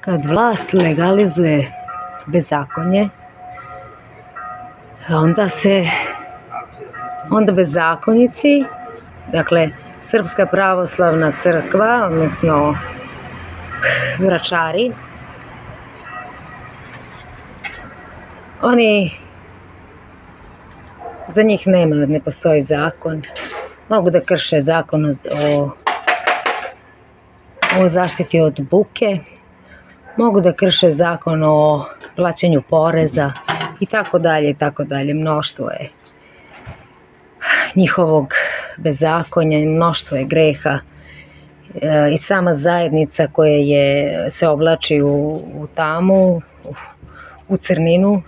Kad vlast legalizuje bezakonje, onda bezakonici, dakle Srpska pravoslavna crkva, odnosno Vračari, za njih ne postoji zakon, mogu da krše zakon o zaštiti od buke, mogu da krše zakon o plaćanju poreza i tako dalje i tako dalje. Mnoštvo je njihovog bezakonja, mnoštvo je greha i sama zajednica koja se oblači u tamu, u crninu,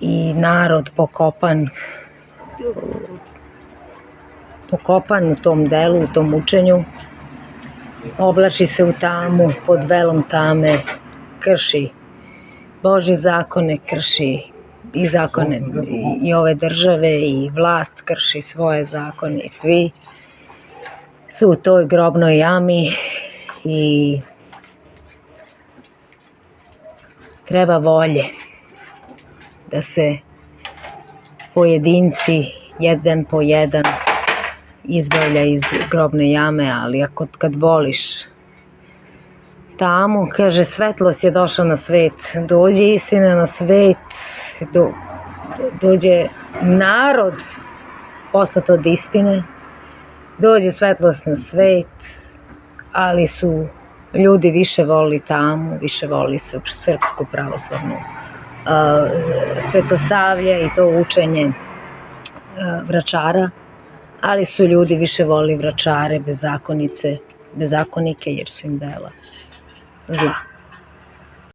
i narod pokopan u tom delu, u tom učenju, oblači se u tamu, pod velom tame, krši Božje zakone, krši i zakone i ove države, i vlast krši svoje zakone, i svi su u toj grobnoj jami i treba volje da se pojedinci jedan po jedan izbavlja iz grobne jame, ali kad voliš tamu, kaže, svetlost je došla na svet, dođe istina na svet, dođe narod poslat od istine, dođe svetlost na svet, ali su ljudi više voli tamu, više voli Srpsku pravoslavnu Svetosavlje i to učenje Vračara, ali su ljudi više voli Vračare, bezakonike, jer su im dela zla.